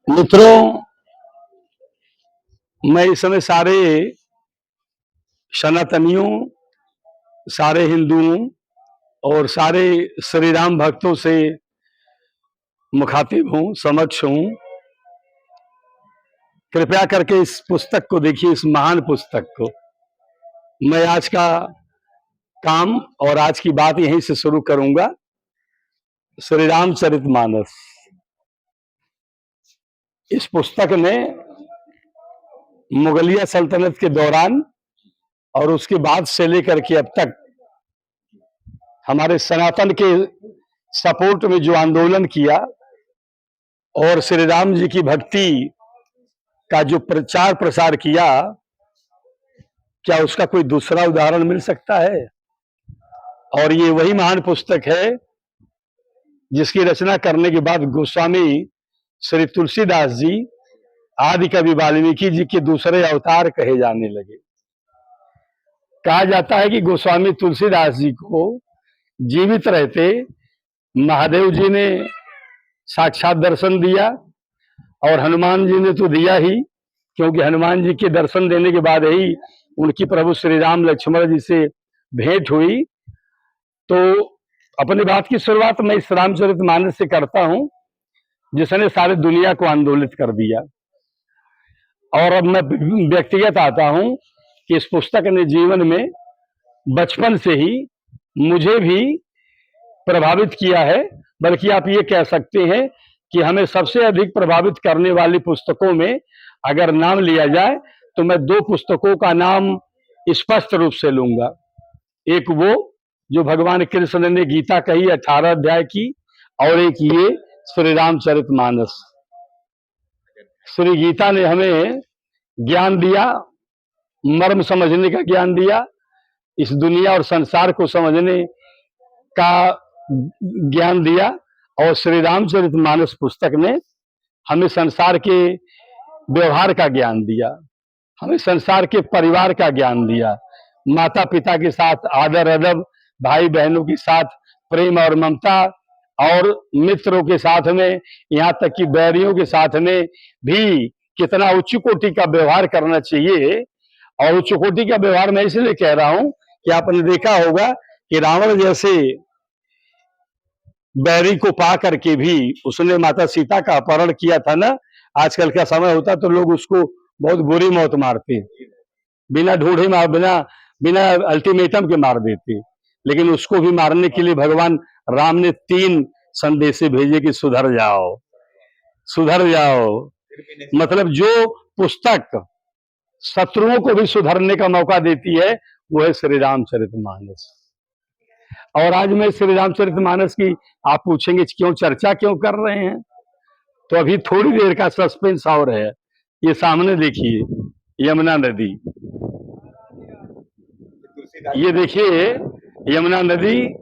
मित्रों, मैं इस समय सारे सनातनियों, सारे हिंदुओं और सारे श्री राम भक्तों से मुखातिब हूँ, समक्ष हूँ। कृपया करके इस पुस्तक को देखिए, इस महान पुस्तक को। मैं आज का काम और आज की बात यहीं से शुरू करूंगा। श्री रामचरितमानस, इस पुस्तक ने मुगलिया सल्तनत के दौरान और उसके बाद से लेकर के अब तक हमारे सनातन के सपोर्ट में जो आंदोलन किया और श्री राम जी की भक्ति का जो प्रचार प्रसार किया, क्या उसका कोई दूसरा उदाहरण मिल सकता है? और ये वही महान पुस्तक है जिसकी रचना करने के बाद गोस्वामी श्री तुलसीदास जी आदि कवि वाल्मीकि जी के दूसरे अवतार कहे जाने लगे। कहा जाता है कि गोस्वामी तुलसीदास जी को जीवित रहते महादेव जी ने साक्षात दर्शन दिया और हनुमान जी ने तो दिया ही, क्योंकि हनुमान जी के दर्शन देने के बाद ही उनकी प्रभु श्री राम लक्ष्मण जी से भेंट हुई। तो अपनी बात की शुरुआत मैं इस रामचरितमानस से करता हूं, जिसने सारी दुनिया को आंदोलित कर दिया। और अब मैं व्यक्तिगत आता हूं कि इस पुस्तक ने जीवन में बचपन से ही मुझे भी प्रभावित किया है, बल्कि आप ये कह सकते हैं कि हमें सबसे अधिक प्रभावित करने वाली पुस्तकों में अगर नाम लिया जाए तो मैं दो पुस्तकों का नाम स्पष्ट रूप से लूंगा। एक वो जो भगवान कृष्ण ने गीता कही 18 अध्याय की, और एक ये श्री रामचरितमानस। श्री गीता ने हमें ज्ञान दिया, मर्म समझने का ज्ञान दिया, इस दुनिया और संसार को समझने का ज्ञान दिया, और श्री रामचरितमानस पुस्तक ने हमें संसार के व्यवहार का ज्ञान दिया, हमें संसार के परिवार का ज्ञान दिया, माता पिता के साथ आदर अदब, भाई बहनों के साथ प्रेम और ममता, और मित्रों के साथ में, यहाँ तक कि बैरियों के साथ में भी कितना उच्च कोटि का व्यवहार करना चाहिए। और उच्च कोटि का व्यवहार मैं इसलिए कह रहा हूं कि आपने देखा होगा कि रावण जैसे बैरी को पा करके भी उसने माता सीता का अपहरण किया था ना। आजकल का समय होता तो लोग उसको बहुत बुरी मौत मारते, बिना ढूंढे मार, बिना बिना अल्टीमेटम के मार देते। लेकिन उसको भी मारने के लिए भगवान राम ने 3 संदेशे भेजे कि सुधर जाओ, सुधर जाओ। मतलब जो पुस्तक शत्रुओं को भी सुधरने का मौका देती है वो है श्री रामचरितमानस। और आज मैं श्री रामचरितमानस की, आप पूछेंगे क्यों चर्चा क्यों कर रहे हैं, तो अभी थोड़ी देर का सस्पेंस और है। ये सामने देखिए यमुना नदी, ये देखिए यमुना नदी,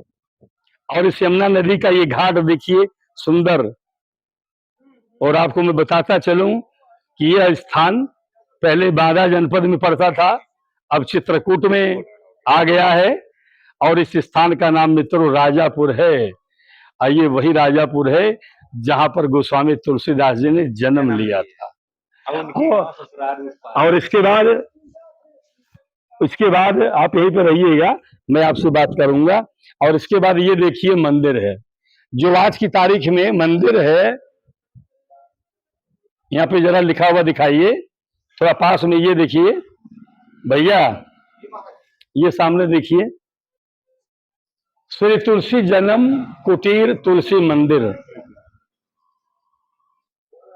और इस यमुना नदी का ये घाट देखिए सुंदर। और आपको मैं बताता चलूं कि यह स्थान पहले बांदा जनपद में पड़ता था, अब चित्रकूट में आ गया है, और इस स्थान का नाम मित्रों राजापुर है। ये वही राजापुर है जहां पर गोस्वामी तुलसीदास जी ने जन्म लिया था। और इसके बाद आप यहीं पर रहिएगा, मैं आपसे बात करूंगा। और इसके बाद ये देखिए मंदिर है, जो आज की तारीख में मंदिर है। यहाँ पे जरा लिखा हुआ दिखाइए, थोड़ा पास में, ये देखिए भैया, ये सामने देखिए श्री तुलसी जन्म कुटीर तुलसी मंदिर।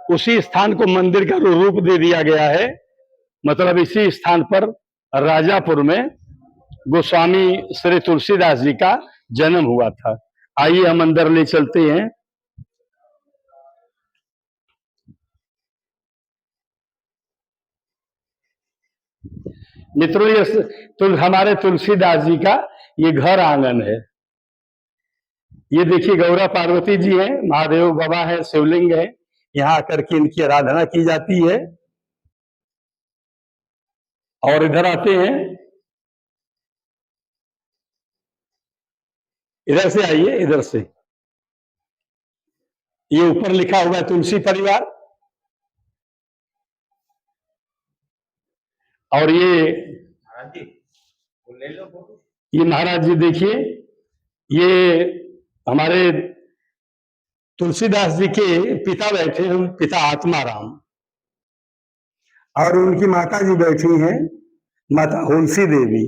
उसी स्थान को मंदिर का रूप दे दिया गया है। मतलब इसी स्थान पर राजापुर में गोस्वामी श्री तुलसीदास जी का जन्म हुआ था। आइए हम अंदर ले चलते हैं। मित्रों, ये हमारे तुलसीदास जी का ये घर आंगन है। ये देखिए गौरा पार्वती जी हैं, महादेव बाबा है, शिवलिंग है, यहाँ आकर के इनकी आराधना की जाती है। और इधर आते हैं, इधर से आइए, इधर से। ये ऊपर लिखा हुआ है तुलसी परिवार, और ये महाराज जी देखिए, ये हमारे तुलसीदास जी के पिता बैठे हैं, पिता आत्माराम, और उनकी माता जी बैठी हैं माता हुलसी देवी,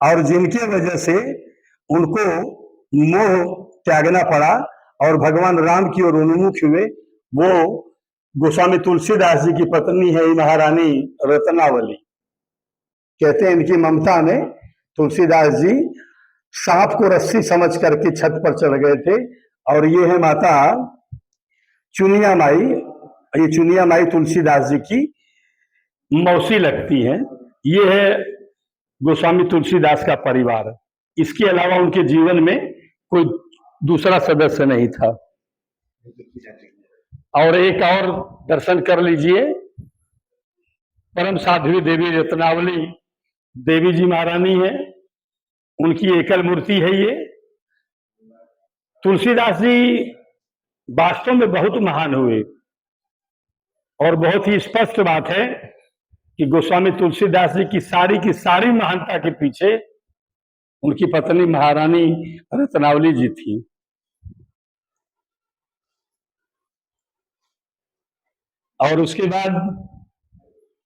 और जिनके वजह से उनको मोह त्यागना पड़ा और भगवान राम की ओर उन्मुख हुए। वो गोस्वामी तुलसीदास जी की पत्नी है महारानी रत्नावली। कहते हैं इनकी ममता में तुलसीदास जी सांप को रस्सी समझ करके छत पर चढ़ गए थे। और ये है माता चुनिया माई, ये चुनिया माई तुलसीदास जी की मौसी लगती है। ये है गोस्वामी तुलसीदास का परिवार। इसके अलावा उनके जीवन में कोई दूसरा सदस्य नहीं था। और एक और दर्शन कर लीजिए, परम साध्वी देवी रत्नावली देवी जी महारानी है, उनकी एकल मूर्ति है ये। तुलसीदास जी वास्तव में बहुत महान हुए, और बहुत ही स्पष्ट बात है कि गोस्वामी तुलसीदास जी की सारी महानता के पीछे उनकी पत्नी महारानी रत्नावली जी थी। और उसके बाद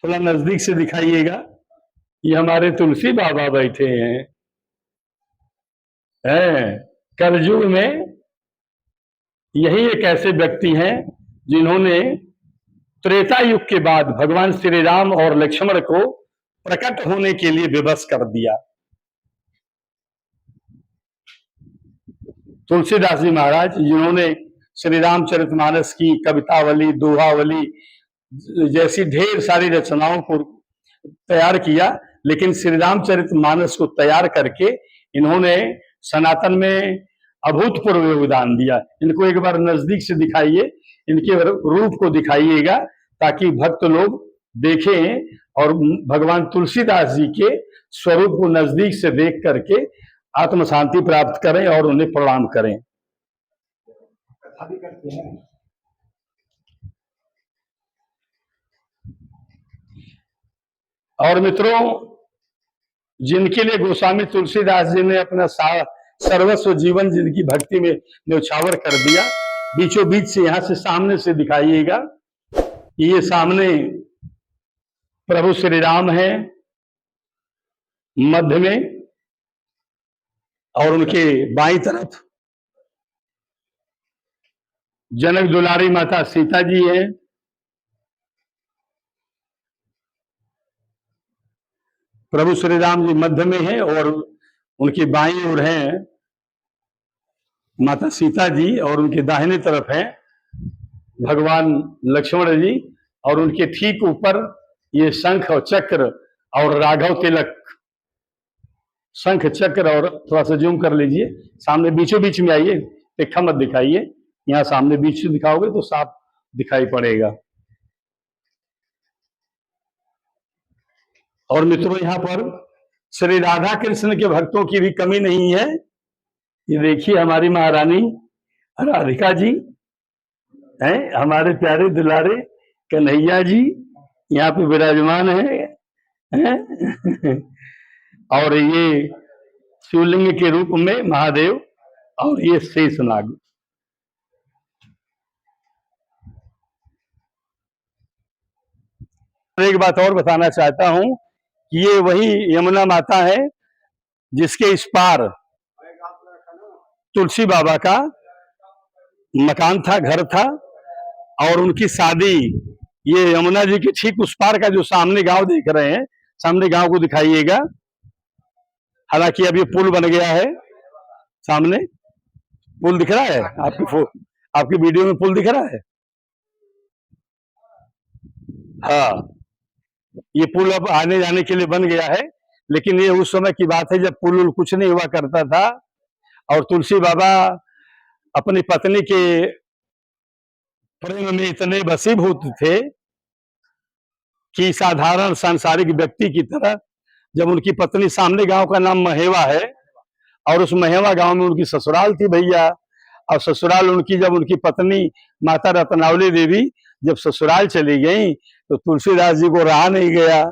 थोड़ा नजदीक से दिखाइएगा, ये हमारे तुलसी बाबा बैठे हैं। कलयुग में यही एक ऐसे व्यक्ति हैं जिन्होंने त्रेता युग के बाद भगवान श्री राम और लक्ष्मण को प्रकट होने के लिए विवश कर दिया। तुलसीदास जी महाराज जिन्होंने श्री रामचरितमानस की कवितावली, दोहावली जैसी ढेर सारी रचनाओं को तैयार किया, लेकिन श्री रामचरितमानस को तैयार करके इन्होंने सनातन में अभूतपूर्व योगदान दिया। इनको एक बार नजदीक से दिखाइए, इनके रूप को दिखाइएगा ताकि भक्त लोग देखें और भगवान तुलसीदास जी के स्वरूप को नजदीक से देख करके आत्म शांति प्राप्त करें और उन्हें प्रणाम करें। और मित्रों, जिनके लिए गोस्वामी तुलसीदास जी ने अपना सर्वस्व जीवन जिनकी भक्ति में न्यौछावर कर दिया, बीचों बीच से यहां से सामने से दिखाइएगा। ये सामने प्रभु श्री राम है मध्य में, और उनके बाईं तरफ जनक दुलारी माता सीता जी है। प्रभु श्री राम जी मध्य में है और उनकी बाईं ओर है माता सीता जी, और उनके दाहिने तरफ है भगवान लक्ष्मण जी, और उनके ठीक ऊपर ये शंख और चक्र और राघव तिलक, शंख चक्र। और थोड़ा सा जूम कर लीजिए, सामने बीचों बीच में आइए, देखा मत दिखाइए, यहाँ सामने बीच से दिखाओगे तो साफ दिखाई पड़ेगा। और मित्रों, यहाँ पर श्री राधा कृष्ण के भक्तों की भी कमी नहीं है। ये देखिए हमारी महारानी राधिका जी हैं, हमारे प्यारे दुलारे कन्हैया जी यहाँ पे विराजमान है। और ये शिवलिंग के रूप में महादेव, और ये शेषनाग। एक बात और बताना चाहता हूं कि ये वही यमुना माता है जिसके इस पार तुलसी बाबा का मकान था, घर था, और उनकी शादी ये यमुना जी के ठीक उस पार का जो सामने गांव देख रहे हैं, सामने गांव को दिखाइएगा। हालांकि अब ये पुल बन गया है, सामने पुल दिख रहा है आपकी वीडियो में पुल दिख रहा है। हाँ, ये पुल अब आने जाने के लिए बन गया है, लेकिन ये उस समय की बात है जब पुल कुछ नहीं हुआ करता था, और तुलसी बाबा अपनी पत्नी के प्रेम में इतने वशीभूत थे कि साधारण सांसारिक व्यक्ति की तरह, जब उनकी पत्नी, सामने गांव का नाम महेवा है, और उस महेवा गांव में उनकी ससुराल थी भैया। और ससुराल उनकी, जब उनकी पत्नी माता रत्नावली देवी जब ससुराल चली गई तो तुलसीदास जी को रहा नहीं गया,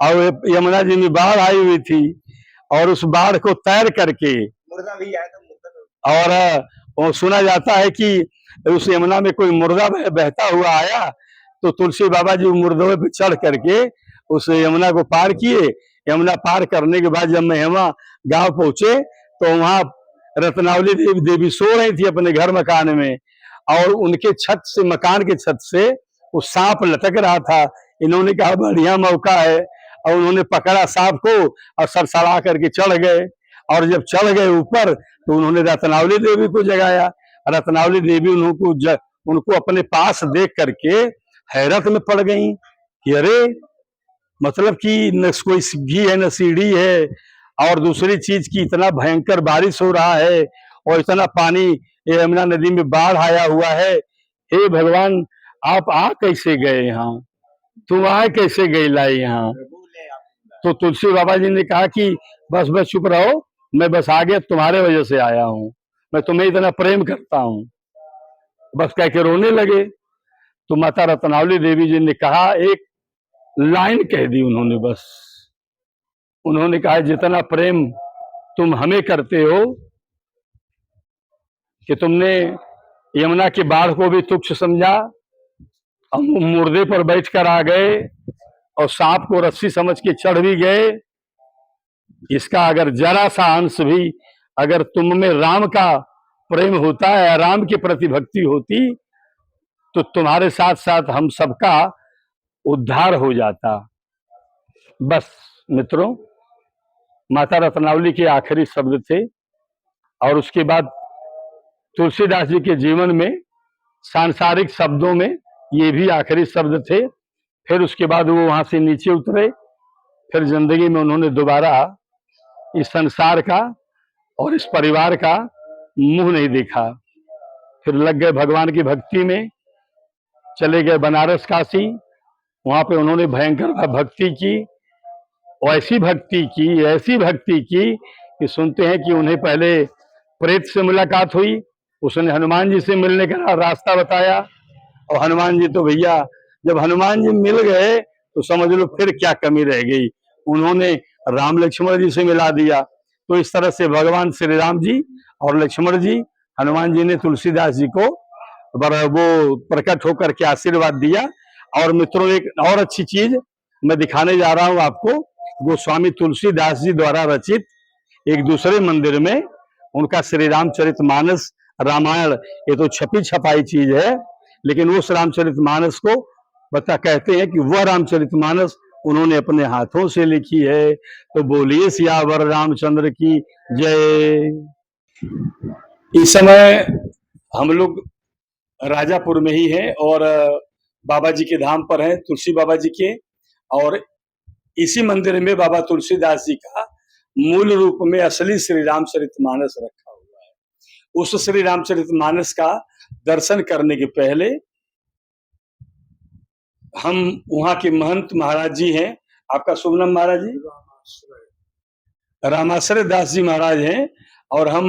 और यमुना जी में बाढ़ आई हुई थी, और उस बाढ़ को तैर करके मुर्दा भी आया था, मुर्दा और वो सुना जाता है कि उस यमुना में कोई मुर्दा बहता हुआ आया, तो तुलसी बाबा जी मुर्दों पे चढ़ करके उस यमुना को पार किए। यमुना पार करने के बाद जब महिमा गांव पहुंचे तो वहां रत्नावली देवी सो रही थी अपने घर मकान में, और उनके छत से, मकान के छत से वो सांप लटक रहा था। इन्होंने कहा बढ़िया मौका है, और उन्होंने पकड़ा सांप को और सरसरा करके चढ़ गए। और जब चढ़ गए ऊपर तो उन्होंने रत्नावली देवी को जगाया। रत्नावली देवी उनको अपने पास देख करके हैरत में पड़ गई कि अरे, मतलब कि न कोई सीढ़ी है न सीढ़ी है, और दूसरी चीज की इतना भयंकर बारिश हो रहा है और इतना पानी, यमुना नदी में बाढ़ आया हुआ है। हे भगवान, आप आ कैसे गए यहाँ? तुम आए कैसे गए लाई यहाँ? तो तुलसी बाबा जी ने कहा कि बस बस चुप रहो, मैं बस आगे तुम्हारे वजह से आया हूँ, मैं तुम्हें इतना प्रेम करता हूँ। बस कह के रोने लगे। तो माता रत्नावली देवी जी ने कहा, एक लाइन कह दी उन्होंने, बस उन्होंने कहा जितना प्रेम तुम हमें करते हो कि तुमने यमुना की बाढ़ को भी तुच्छ समझा, हम मुर्दे पर बैठकर आ गए और सांप को रस्सी समझ के चढ़ भी गए। इसका अगर जरा सा अंश भी अगर तुम में राम का प्रेम होता है, राम के प्रति भक्ति होती, तो तुम्हारे साथ साथ हम सबका उद्धार हो जाता। बस मित्रों, माता रत्नावली के आखिरी शब्द थे, और उसके बाद तुलसीदास जी के जीवन में सांसारिक शब्दों में ये भी आखिरी शब्द थे। फिर उसके बाद वो वहां से नीचे उतरे, फिर जिंदगी में उन्होंने दोबारा इस संसार का और इस परिवार का मुंह नहीं देखा। फिर लग गए भगवान की भक्ति में, चले गए बनारस काशी। वहां पे उन्होंने भयंकर भक्ति की, ऐसी भक्ति की, ऐसी भक्ति की कि सुनते हैं कि उन्हें पहले प्रेत से मुलाकात हुई, उसने हनुमान जी से मिलने का रास्ता बताया, और हनुमान जी तो भैया, जब हनुमान जी मिल गए तो समझ लो फिर क्या कमी रह गई, उन्होंने राम लक्ष्मण जी से मिला दिया। तो इस तरह से भगवान श्री राम जी और लक्ष्मण जी, हनुमान जी ने तुलसीदास जी को वो प्रकट होकर के आशीर्वाद दिया। और मित्रों, एक और अच्छी चीज मैं दिखाने जा रहा हूं आपको, गोस्वामी तुलसीदास जी द्वारा रचित एक दूसरे मंदिर में उनका श्री रामचरितमानस रामायण, ये तो छपी छपाई चीज है, लेकिन उस रामचरितमानस को कहते हैं कि वह रामचरितमानस उन्होंने अपने हाथों से लिखी है। तो बोलिए सियावर रामचंद्र की जय। इस समय हम लोग राजापुर में ही हैं और बाबा जी के धाम पर हैं, तुलसी बाबा जी के, और इसी मंदिर में बाबा तुलसीदास जी का मूल रूप में असली श्री रामचरितमानस रखा हुआ है। उस श्री रामचरितमानस का दर्शन करने के पहले हम वहां के महंत महाराज जी हैं, आपका शुभ नाम महाराज जी? रामाश्रय दास जी महाराज हैं, और हम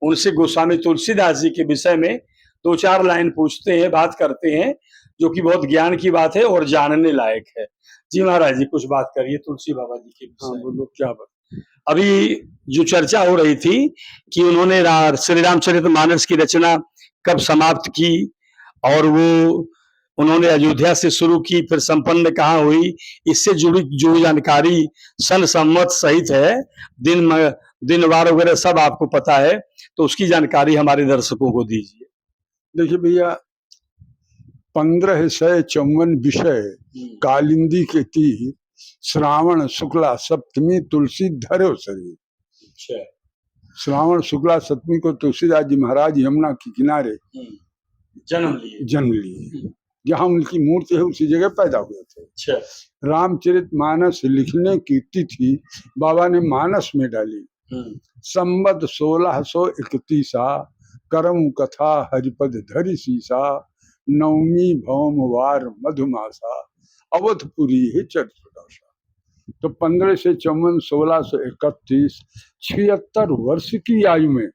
उनसे गोस्वामी तुलसीदास जी के विषय में 2-4 लाइन पूछते हैं, बात करते हैं, जो कि बहुत ज्ञान की बात है और जानने लायक है। जी महाराज जी, कुछ बात करिए तुलसी बाबा जी के विषय में। बोलो, क्या बात? अभी जो चर्चा हो रही थी कि उन्होंने श्री रामचरितमानस की रचना कब समाप्त की, और वो उन्होंने अयोध्या से शुरू की, फिर संपन्न कहाँ हुई, इससे जुड़ी जो जानकारी सन सम्मत सहित है, दिन वार वगैरह सब आपको पता है, तो उसकी जानकारी हमारे दर्शकों को दीजिए। देखिए भैया, 1554 विषय कालिंदी के तीर, श्रावण शुक्ला सप्तमी तुलसी धरो शरीर। श्रावण शुक्ला सप्तमी को तुलसीदास जी महाराज यमुना के किनारे जन्म लिए। जहाँ उनकी मूर्ति है उसी जगह पैदा हुए थे। रामचरितमानस लिखने की तिथि बाबा ने मानस में डाली, संवत 1631 करम कथा हरिपद धरि सीसा, नवमी भौम वार मधुमासा, अवधपुरी है चरित्रदासा। तो 15 से 54, 1631, 76 वर्ष की आयु में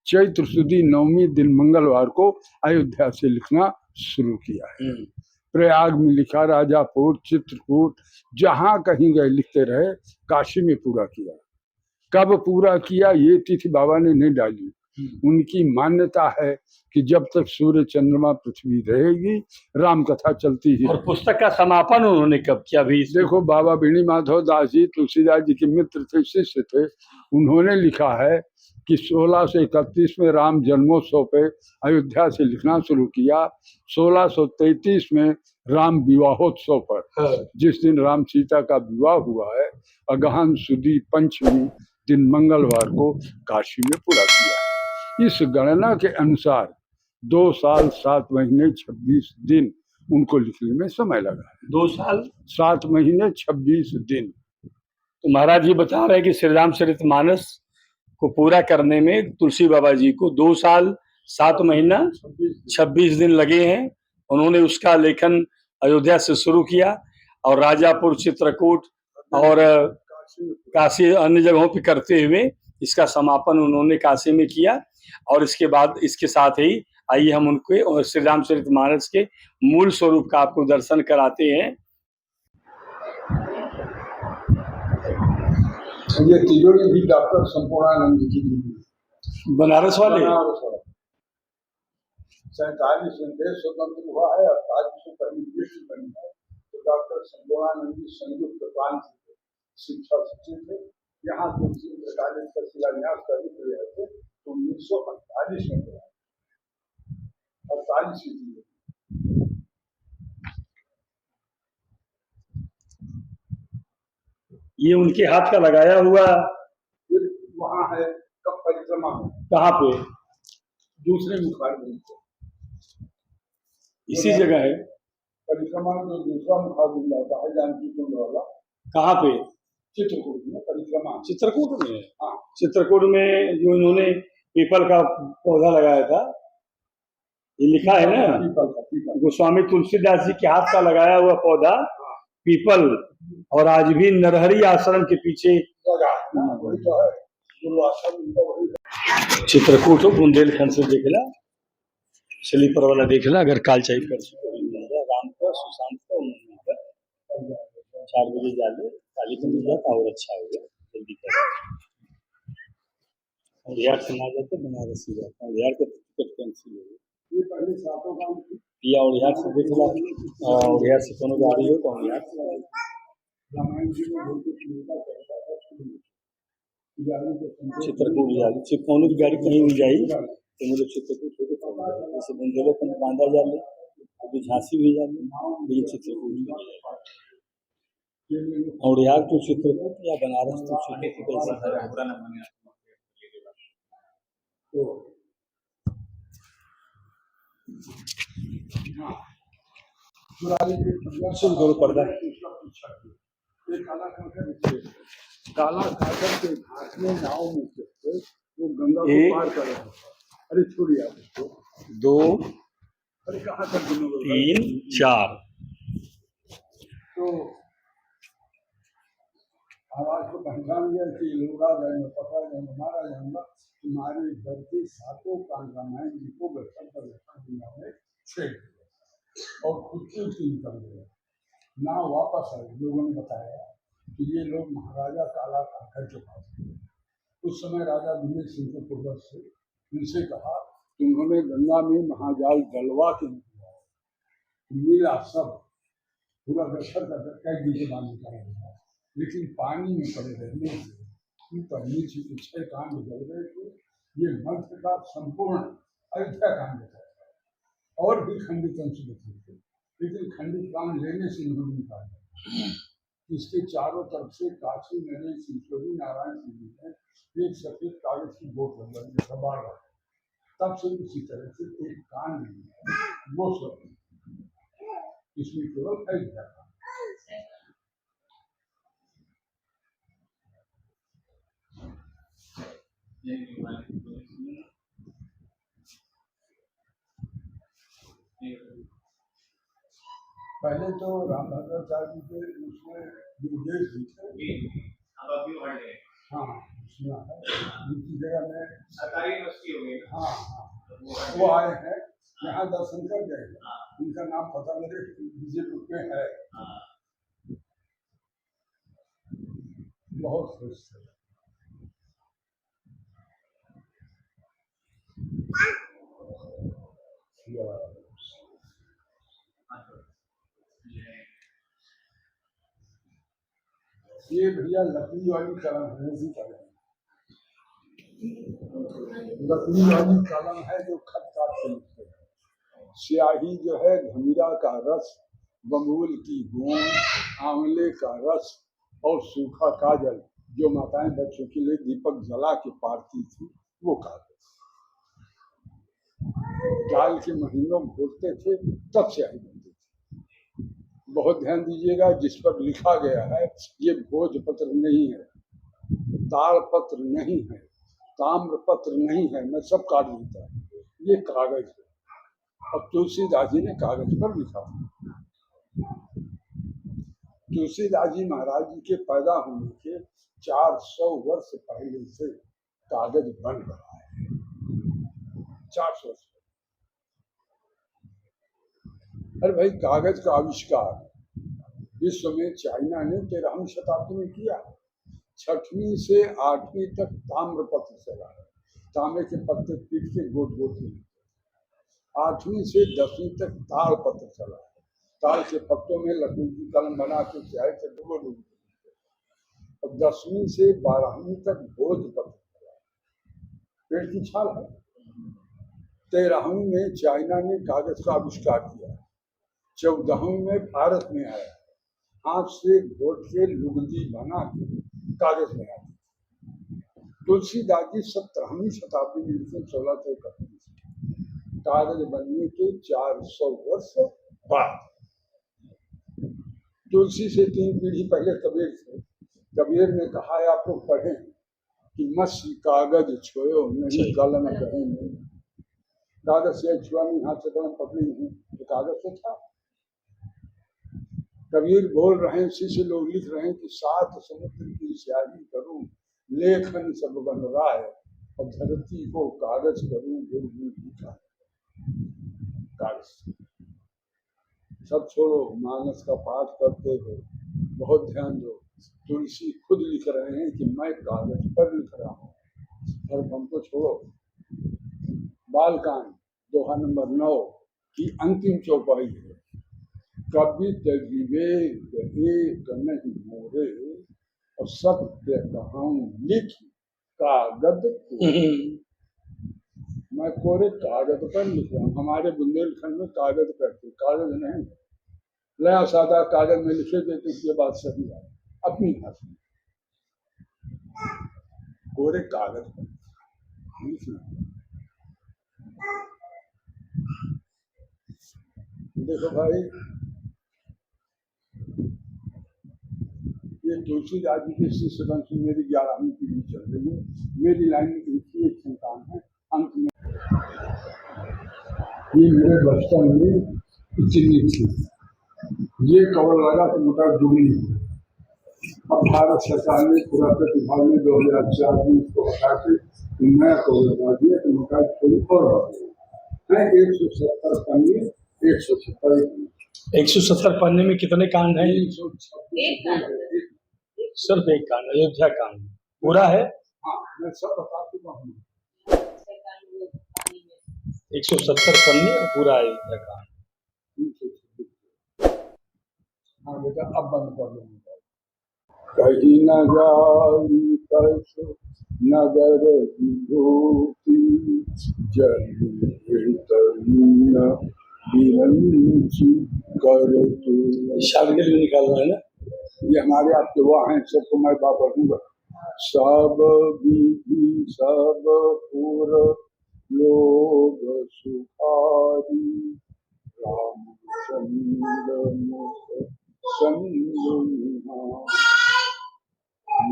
चैत्र सुदी नवमी दिन मंगलवार को अयोध्या से लिखना शुरू किया है। प्रयाग में लिखा, राजापुर, चित्रकूट, जहां कहीं गए लिखते रहे। काशी में पूरा किया। कब पूरा किया ये तिथि बाबा ने नहीं डाली। उनकी मान्यता है कि जब तक सूर्य चंद्रमा पृथ्वी रहेगी राम कथा चलती ही। और पुस्तक का समापन उन्होंने कब किया भी? देखो, बाबा बीणी माधव दास जी तुलसीदास जी के मित्र थे, शिष्य थे। उन्होंने लिखा है कि 1631 में राम जन्मोत्सव पे अयोध्या से लिखना शुरू किया। 1633 में राम विवाहोत्सव पर, जिस दिन राम सीता का विवाह हुआ है, अगहन सुदी पंचमी दिन मंगलवार को काशी में पूरा किया है। इस गणना के अनुसार 2 साल 7 महीने 26 दिन उनको लिखने में समय लगा है। 2 साल 7 महीने 26 दिन। तो महाराज जी बता रहे हैं कि श्री रामचरितमानस को पूरा करने में तुलसी बाबा जी को 2 साल 7 महीना 26 दिन लगे हैं। उन्होंने उसका लेखन अयोध्या से शुरू किया और राजापुर, चित्रकूट और काशी अन्य जगहों पे करते हुए इसका समापन उन्होंने काशी में किया। और इसके बाद इसके साथ ही आइए हम उनके और श्री रामचरितमानस के मूल स्वरूप का आपको दर्शन कराते हैं। ये तिजोरी भी डॉक्टर संपूर्णानंद जी की बनारस वाले 47 में देश स्वतंत्र हुआ है, 48 में पहली विश्व बनी है। तो डॉक्टर संपूर्णानंद जी संयुक्त प्रांत शिक्षा सचिव थे। यहाँ तुलसी कॉलेज का शिलान्यास करने के लिए थे तो 1948 में हुआ। 48 ये उनके हाथ का लगाया हुआ वहाँ है कब परिक्रमा में। कहाँ पे? दूसरे मुखाग्नि पे, इसी जगह है परिक्रमा में जो दूसरा मुखाग्नि आता है जानकी कुंड वाला। कहाँ पे? चित्रकूट में परिक्रमा। चित्रकूट में? हाँ, चित्रकूट में जो इन्होंने पीपल का पौधा लगाया था, ये लिखा है ना, पीपल। गोस्वामी तुलसीदास जी के हाथ का लगाया हुआ पौधा पीपल, और आज भी नरहरि आश्रम के पीछे वही तो है। चित्रकूट बुंदेलखंड से देखला, स्लीपर वाला देखला। अगर काल चाहिए कर राम का सुशांत का 4 बजे जाले काली को मिल जाता और अच्छा हो गया। जल्दी कर और यार से ना जाते बनारस ही जाता है। यार का टिकट कैंसिल हो गया। ये पहले सातों काम पिया और यार से देखला, और यार से कोनो गाड़ी हो तो हम यार से रामायण जी में बहुत कुछ मिलता करता है। चित्रकूट जाली चिपकौनी की गाड़ी कहीं भी जाई तो मुझे चित्रकूट होकर जैसे बुंदेलखंड में बांधा जाले, अभी झांसी भी जाले, लेकिन चित्रकूट भी और यार तो चित्रकूट या बनारस तो चित्रकूट सुन करो पर्दा काला काकर के घाट में नाव में चलते वो गंगा को पार कर रहे हैं। अरे छोड़िए आप इसको। 2 अरे कहाँ तक 3 4 तो आवाज को पहचान गया कि लोग आ गए, मैं पकड़ जाऊंगा, मारा जाऊंगा। तुम्हारे घर के सातों कांड रामायण जी को दर्शन कर दुनिया में छेड़ दिया और खुद की उसकी निकल गए ना वापस आए। लोगों ने बताया कि ये लोग महाराजा काला काकर के पास गए। उस समय राजा दिनेश सिंह के पूर्वज से उनसे कहा उन्होंने गंगा में महाजाल डलवा के निकला, मिला सब पूरा दर्शन कर कैदी के बांध निकाला, लेकिन पानी में पड़े रहने से ऊपर नीचे के 6 कांड जल गए थे। ये मध्य का संपूर्ण अयोध्या कांड है और भी खंडित अंश बचे थे, लेकिन खंडित कांड लेने से नहीं निकाला। इसके चारों तरफ से काशी नरेश ईश्वरी नारायण सिंह जी ने एक सफेद कागज की बोट लगा खबर रहा। तब से इसी तरह से एक कांड नहीं है, वो सब इसमें केवल अयोध्या का। पहले तो रामभद्राचार्य जी के उसमें निर्देश भी थे। हाँ, सुना है दूसरी जगह में सरकारी बस्ती हो गई। हाँ हाँ, वो आए हैं यहाँ दर्शन कर गए। इनका नाम पता मेरे विजयपुर में है, बहुत खुश थे। ये भैया लकड़ी वाली कलम है, ऐसी कलम लकड़ी वाली कलम है जो खत काटते लिखते हैं। स्याही जो है घमीरा का रस, बबूल की गोंद, आंवले का रस और सूखा काजल जो माताएं बच्चों के लिए दीपक जला के पारती थी, वो कागज दाल के महीनों में घोलते थे, तब स्याही बनती थी। बहुत ध्यान दीजिएगा, जिस पर लिखा गया है ये भोजपत्र नहीं है, ताड़पत्र नहीं है, ताम्रपत्र नहीं है, मैं सब काट देता हूँ, ये कागज है। अब तुलसीदास जी ने कागज पर लिखा। तुलसीदास जी महाराज जी के पैदा होने के 400 वर्ष पहले से कागज बन रहा है। 400 वर्ष। अरे भाई, कागज का आविष्कार विश्व में चाइना ने 13वीं शताब्दी में किया। 6वीं से 8वीं तक ताम्रपत्र चला है, तांबे के पत्ते पीट के गोट गोट के। 8वीं से 10वीं तक ताड़ पत्र चला है, ताड़ के पत्तों में लकड़ी की कलम बना के स्याही से डुबो डुबो। और 10वीं से 12वीं तक भोजपत्र चला है, पेड़ की छाल है। 13वीं में चाइना ने कागज का आविष्कार किया। 14वीं में भारत में आया, हाथ से घोट के लुगदी बना के कागज में आया। तुलसीदास जी 17वीं शताब्दी में लिखे 1631 से। कागज बनने के 400 वर्ष बाद। तुलसी से 3 पीढ़ी पहले कबीर थे। कबीर ने कहा है, आप लोग पढ़े कि मसी कागज छोयो नहीं कलम कहे नहीं। कागज से छुआ नहीं, हाथ से कलम पकड़ी नहीं, तो कागज से था। कबीर बोल रहे हैं, उसी से लोग लिख रहे हैं कि 7 समुद्र की स्याही करूं, लेखन सब बन रहा है, और धरती को कागज करूं, गुरु लिखा। कागज सब छोड़ो, मानस का पाठ करते हो, बहुत ध्यान दो। तुलसी खुद लिख रहे हैं कि मैं कागज पर लिख रहा हूँ, और हमको छोड़ो। बालकांड दोहा नंबर 9 की अंतिम चौपाई है। कवि विवेक एक नहीं मोरे, और सत्य कहूं लिख कागज को। मैं कोरे कागज पर लिख रहा हूँ। हमारे बुंदेलखंड में कागज करते, कागज नहीं, लया सादा कागज में लिखे देते, ये बात सही है अपनी भाषा में। कोरे कागज पर लिखना। देखो भाई, ये तुलसीदास जी के शिष्य वंश में मेरी 11वीं पीढ़ी चल रही है। मेरी लाइन में एक संतान है। अंत में ये मेरे बचपन में इतनी थी, ये कवर लगा तो मोटा दुगनी है। अब भारत सरकार ने पुरातत्व विभाग में 2004 में इसको हटा के नया कवर लगा दिया, तो मोटा थोड़ी और है। 170 पन्ने, 170 पन्ने में कितने कांड हैं? सिर्फ एक कांड, अयोध्या कांड पूरा है। हाँ, मैं सब बता चुका हूँ। 170 पन्ने और पूरा अयोध्या कांड। हाँ बेटा, अब बंद कर लो। कहीं न जाई कछु नगर विभूति, जनितनीय विरंची कर तू। शार्गिल भी निकालना है ना, ये हमारे आपके वो हैं, सबको मैं बात पढ़ूंगा। सब विधि सब पुर लोग सुखारी, रामचंद्र मुख संगुहा।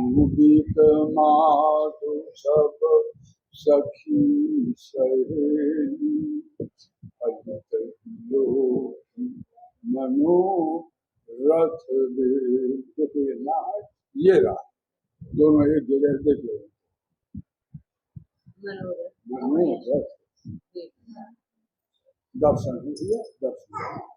मुदित माधु सब सखी सहेली, अजित लोकी मनोरथ वेद। देखो ये ना है, ये रहा, दोनों एक जगह देख लो। मनोरथ दर्शन दर्शन